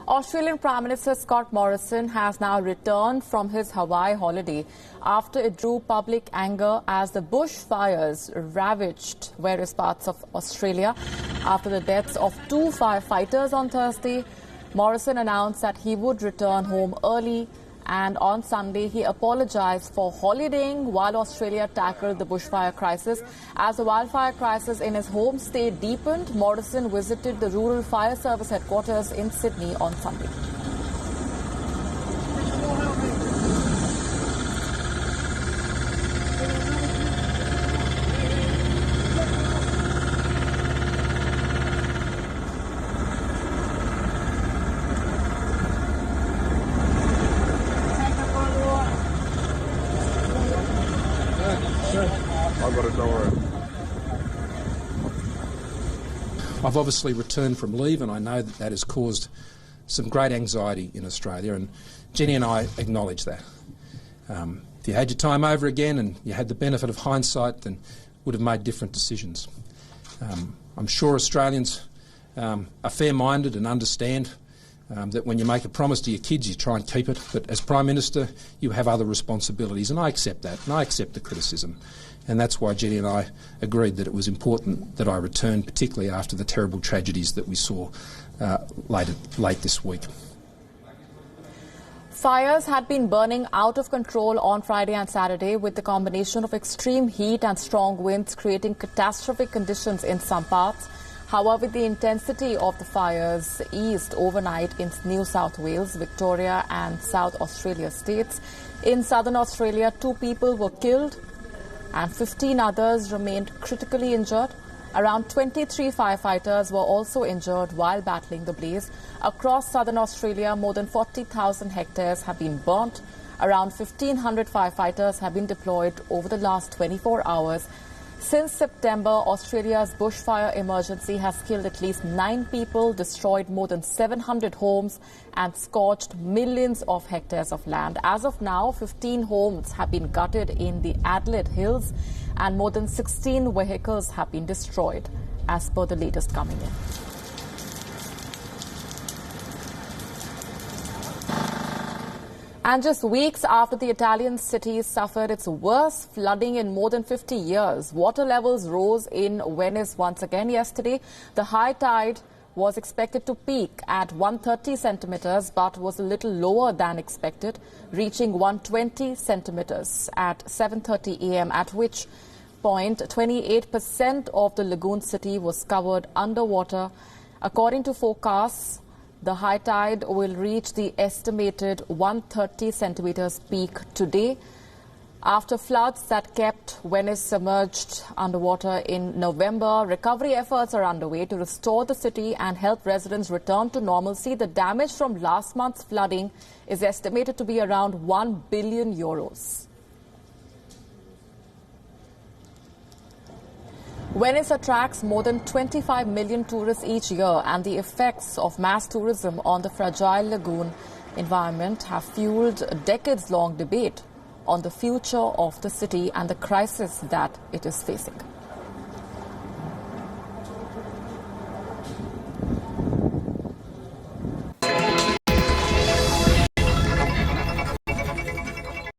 Australian Prime Minister Scott Morrison has now returned from his Hawaii holiday after it drew public anger as the bushfires ravaged various parts of Australia. After the deaths of 2 firefighters on Thursday, Morrison announced that he would return home early, and on Sunday he apologised for holidaying while Australia tackled the bushfire crisis. As the wildfire crisis in his home state deepened, Morrison visited the Rural Fire Service headquarters in Sydney on Sunday. I've got a door. I've obviously returned from leave, and I know that that has caused some great anxiety in Australia, and Jenny and I acknowledge that. If you had your time over again and you had the benefit of hindsight, then would have made different decisions. I'm sure Australians are fair-minded and understand that when you make a promise to your kids, you try and keep it. But as Prime Minister, you have other responsibilities, and I accept that, and I accept the criticism. And that's why Jenny and I agreed that it was important that I return, particularly after the terrible tragedies that we saw late this week. Fires had been burning out of control on Friday and Saturday, with the combination of extreme heat and strong winds creating catastrophic conditions in some parts. However, the intensity of the fires eased overnight in New South Wales, Victoria and South Australia states. In southern Australia, 2 people were killed and 15 others remained critically injured. Around 23 firefighters were also injured while battling the blaze. Across southern Australia, more than 40,000 hectares have been burnt. Around 1,500 firefighters have been deployed over the last 24 hours. Since September, Australia's bushfire emergency has killed at least 9 people, destroyed more than 700 homes and scorched millions of hectares of land. As of now, 15 homes have been gutted in the Adelaide Hills and more than 16 vehicles have been destroyed, as per the latest coming in. And just weeks after the Italian city suffered its worst flooding in more than 50 years, water levels rose in Venice once again yesterday. The high tide was expected to peak at 130 centimetres, but was a little lower than expected, reaching 120 centimetres at 7:30 a.m., at which point 28% of the lagoon city was covered underwater. According to forecasts, the high tide will reach the estimated 130 centimetres peak today. After floods that kept Venice submerged underwater in November, recovery efforts are underway to restore the city and help residents return to normalcy. The damage from last month's flooding is estimated to be around €1 billion. Venice attracts more than 25 million tourists each year, and the effects of mass tourism on the fragile lagoon environment have fueled a decades-long debate on the future of the city and the crisis that it is facing.